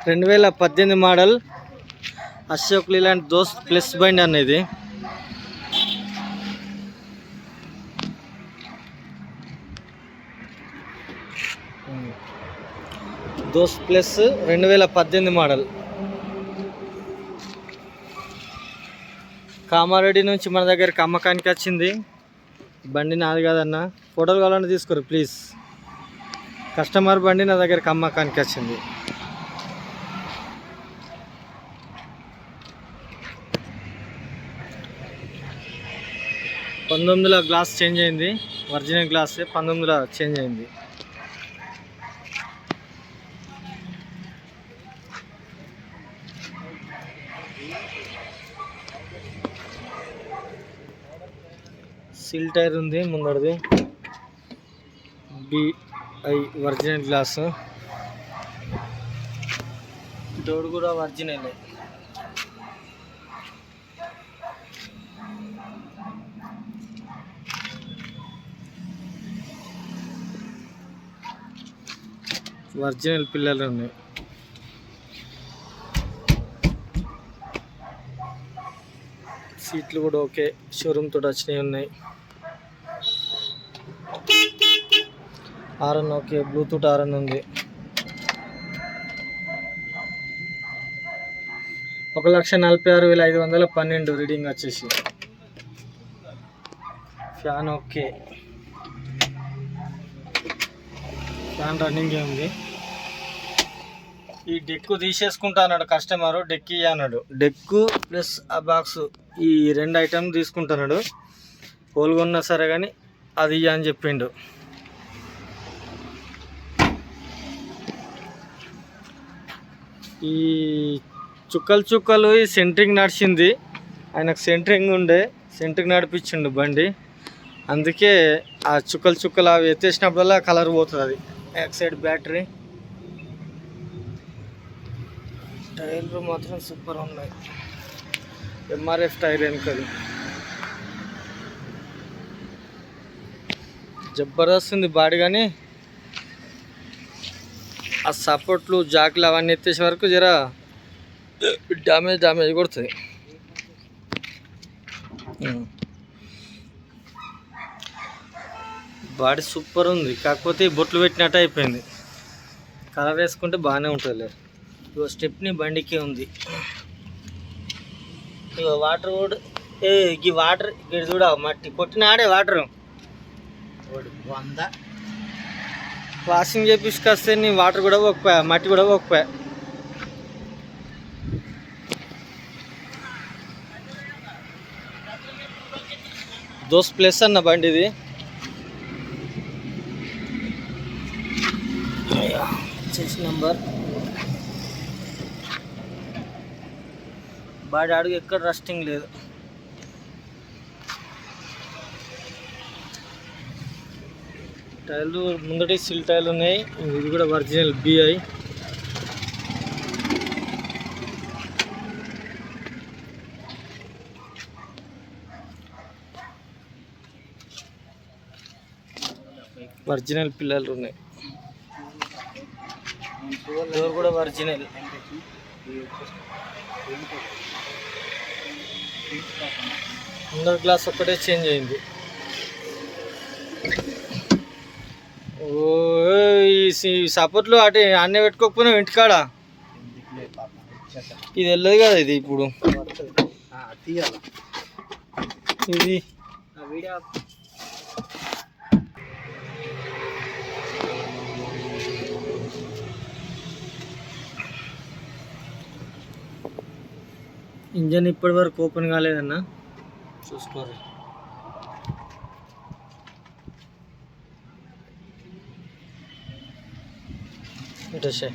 2018 model Ashok Leyland దోస్త్ plus బండి అనేది. దోస్త్ ప్లస్ 2018 మోడల్. కామారెడ్డి నుంచి మన దగ్గరికి అమ్మకానికి వచ్చింది. బండి నాది కాదన్న, ఫోటోలు కావాలంటే తీసుకోరు ప్లీజ్. కస్టమర్ బండి నా దగ్గరికి అమ్మకానికి వచ్చింది. పంతొమ్మిదిలో గ్లాస్ చేంజ్ అయింది, ఒరిజినల్ గ్లాస్ 19లో చేంజ్ అయింది. సీల్ టైర్ ఉంది ముందరది, BI ఒరిజినల్ గ్లాస్, డోర్ కూడా ఒరిజినల్. ఒరిజినల్ పిల్లలు ఉన్నాయి. సీట్లు కూడా ఓకే, షోరూమ్ తోటి వచ్చినవి ఉన్నాయి. హారన్ ఓకే, బ్లూటూత్ హారన్ ఉంది. 1,46,512 రీడింగ్ వచ్చేసి. ఫ్యాన్ ఓకే, ఫ్యాన్ రన్నింగ్ ఉంది. ఈ డెక్కు తీసేసుకుంటా అన్నాడు కస్టమరు, డెక్ ఇయ్య అన్నాడు. డెక్కు ప్లస్ ఆ బాక్స్, ఈ 2 ఐటమ్ తీసుకుంటున్నాడు. కోలుగొన్నా సరే కానీ అది ఇయ్య అని చెప్పిండు. ఈ చుక్కలు ఈ సెంట్రింగ్ నడిచింది, ఆయనకు సెంట్రింగ్ ఉండే, సెంట్రింగ్ నడిపించిండు బండి. అందుకే ఆ చుక్కలు అవి ఎత్తేసినప్పుడల్లా కలర్ పోతుంది. అది బ్యాక్ సైడ్ బ్యాటరీ. టైర్లు మాత్రం సూపర్ ఉన్నాయి, MRF టైర్ వెనుకలు జబర్దస్త్ ఉంది బాడీ. కానీ ఆ సపోర్ట్లు జాకులు అవన్నీ ఎత్తేసే వరకు జర డ్యామేజ్ కొడుతుంది. బాడీ సూపర్ ఉంది, కాకపోతే బొట్లు పెట్టినట్టు అయిపోయింది. కలర్ వేసుకుంటే బాగానే ఉంటుంది. ఇగో స్టెప్ని బండికే ఉంది. ఇగో వాటర్ కూడా ఈ వాటర్ ఇక్కడ చూడ, మట్టి కొట్టినాడే వాటరు. వాషింగ్ చేపించుకొస్తే నీ వాటర్ కూడా పోకపోయా, మట్టి కూడా పోకపోయా. దోస్త్ ప్లస్ అన్న బండి ఇది. చెస్ నెంబర్, బాడీ అడుగు ఎక్కడ రస్టింగ్ లేదు. టైర్లు ముందటి సిల్ టైర్లు ఉన్నాయి. ఇది కూడా ఒరిజినల్ BI. ఒరిజినల్ పిల్లలు ఉన్నాయి. డోర్ కూడా ఒరిజినల్. ముందర గ్లాస్ ఒక్కటే చేంజ్ అయింది. ఈ సపోర్ట్లు అటు అన్నీ పెట్టుకోకపోయినా ఇంటికాడ ఇది వెళ్ళదు కదా. ఇది ఇప్పుడు ఇది ఇంజన్ ఇప్పటి వరకు ఓపెన్ కాలేదన్నా, చూసుకోరు. ఇటేసే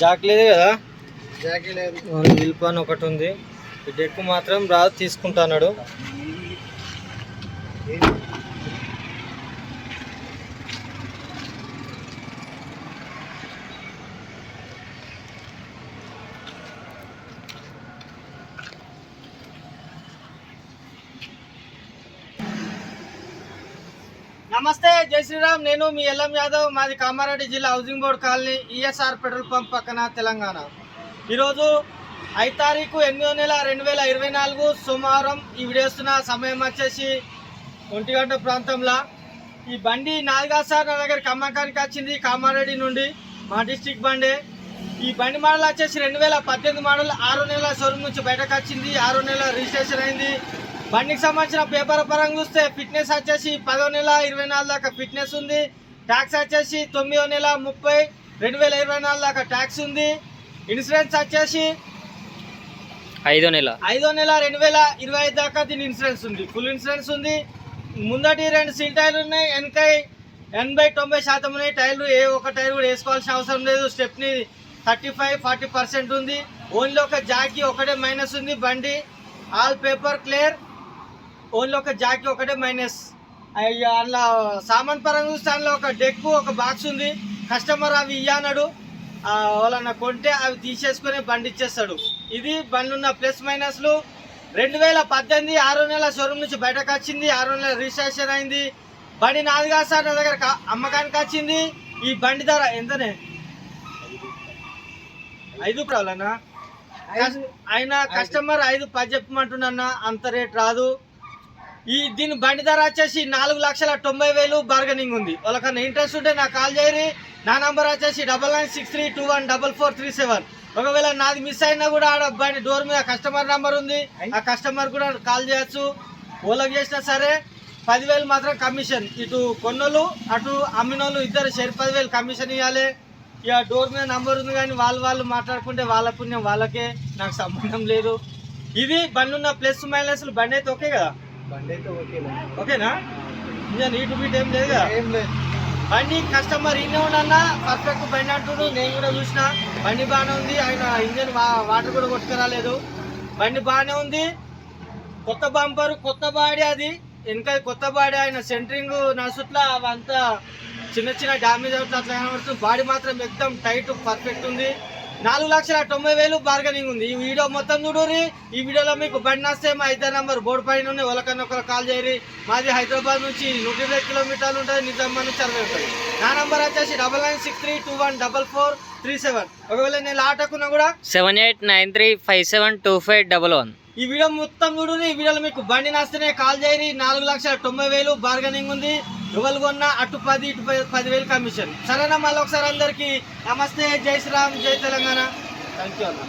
జాక్ లేదు కదా, వీల్ పాన్ ఒకటి ఉంది. ఈ డెక్ మాత్రం రాదు, తీసుకుంటున్నాడు. నమస్తే, జై శ్రీరామ్. నేను మీ ఎల్ఎం యాదవ్. మాది కామారెడ్డి జిల్లా housing board colony, ESR petrol pump పక్కన, తెలంగాణ. ఈరోజు 5 తారీఖు 8వ నెల 2024 సోమవారం. ఈ వీడియోస్తున్న సమయం వచ్చేసి 1 గంట ప్రాంతంలో. ఈ బండి నాలుగా సార్ నా దగ్గరికి అమ్మకానికి వచ్చింది, కామారెడ్డి నుండి. మా డిస్టిక్ బండి. ఈ బండి మోడల్ వచ్చేసి 2018 మోడల్. 6 నెలల షోరూమ్ నుంచి బయటకు వచ్చింది, 6 నెలల రిజిస్ట్రేషన్ అయింది. బండికి సంబంధించిన పేపర్ పరంగా చూస్తే ఫిట్నెస్ వచ్చేసి 10వ నెల 24 దాకా ఫిట్నెస్ ఉంది. ట్యాక్స్ వచ్చేసి 9వ నెల 30 2024 దాకా ట్యాక్స్ ఉంది. ఇన్సూరెన్స్ వచ్చేసి 5వ నెల 2025 దాకా దీని ఇన్సూరెన్స్ ఉంది, ఫుల్ ఇన్సూరెన్స్ ఉంది. ముందటి 2 సీల్ టైర్లు ఉన్నాయి, వెనక 80-90% ఉన్నాయి టైర్లు. ఏ ఒక్క టైర్ కూడా వేసుకోవాల్సిన అవసరం లేదు. స్టెప్ని 35-40% ఉంది. ఓన్లీ ఒక జాకీ ఒకటే మైనస్ ఉంది. బండి ఆల్ పేపర్ క్లియర్, ఓన్లీ ఒక జాకీ ఒకటే మైనస్. అందులో సామాన్ పరంగా చూస్తే అందులో ఒక డెక్, ఒక బాక్స్ ఉంది. కస్టమర్ అవి ఇయ్యన్నాడు, వాళ్ళన్న కొంటే అవి తీసేసుకుని బండి ఇచ్చేస్తాడు. ఇది బండి ఉన్న ప్లస్ మైనస్లు. 2018 6వ నెల షోరూమ్ నుంచి బయటకు వచ్చింది, 6వ నెల రిజిస్ట్రేషన్ అయింది. బండి నాది కాదు సార్, నా దగ్గర అమ్మకానికి వచ్చింది. ఈ బండి ధర ఎంతనే? 5 ప్రాబ్లన్నా ఆయన కస్టమర్ 5-10 చెప్పమంటున్నా, అంత రేట్ రాదు. దీని బండి ధర వచ్చేసి 4,90,000 బార్గెనింగ్ ఉంది. వాళ్ళకన్నా ఇంట్రెస్ట్ ఉంటే నాకు కాల్ చేయరి. నా నంబర్ వచ్చేసి 9963214437. ఒకవేళ నాది మిస్ అయినా కూడా ఆడ బండి డోర్ మీద కస్టమర్ నెంబర్ ఉంది, ఆ కస్టమర్ కూడా కాల్ చేయొచ్చు. ఓలకు చేసినా సరే 10,000 మాత్రం కమిషన్. ఇటు కొన్నోళ్ళు అటు అమ్మినోళ్ళు ఇద్దరు షేర్ 10,000 కమిషన్ ఇవ్వాలి. ఇక డోర్ మీద నంబర్ ఉంది, కానీ వాళ్ళు మాట్లాడుకుంటే వాళ్ళ పుణ్యం వాళ్ళకే, నాకు సంబంధం లేదు. ఇది బండి ఉన్న ప్లస్ మైనస్లు. బండి అయితే ఓకే కదా? బండి అయితే ఓకేనా? ఇంజన్ నీటు బీట్ ఏం లేదు కదా? ఏం లేదు. బండి కస్టమర్ ఇన్నే ఉండన్నా పర్ఫెక్ట్ బండి అంటుడు. నేను కూడా చూసిన బండి బాగానే ఉంది. ఆయన ఇంజన్ వాటర్ కూడా కొట్టుకురాలేదు. బండి బాగానే ఉంది. కొత్త బంపర్, కొత్త బాడీ. అది వెనక కొత్త బాడీ. ఆయన సెంటరింగ్ నడుచుట్లా అవంతా చిన్న డ్యామేజ్ అవుతుంది, అట్లా కనబడుతుంది. బాడీ మాత్రం ఎక్దమ్ టైట్ పర్ఫెక్ట్ ఉంది. 4,90,000 బార్గెనింగ్ ఉంది. ఈ వీడియో మొత్తం చూడరి. ఈ వీడియోలో మీకు బండి వస్తే మా 5 నంబర్ బోర్డు పైన ఉన్నాయి, వాళ్ళకన్నా ఒకరు కాల్ చేయరి. మాది హైదరాబాద్ నుంచి 120 కిలోమీటర్లు ఉంటుంది, నిజామాబాద్ నుంచి 60 ఉంటుంది. నా నంబర్ వచ్చేసి 9963214437. ఒకవేళ నేను ఆటకున్నా కూడా 7893572511. ఈ వీడియో మొత్తం చూడరి. ఈ వీడియోలో మీకు బండి నస్తేనే కాల్ చేయరి. 4,90,000 బార్గెనింగ్ ఉంది. ఎవరు కొన్నా అటు 10 ఇటు 10,000 కమిషన్. సరేనా? మళ్ళీ ఒకసారి అందరికీ నమస్తే, జై శ్రీరామ్, జై తెలంగాణ. థ్యాంక్ యూ అన్న.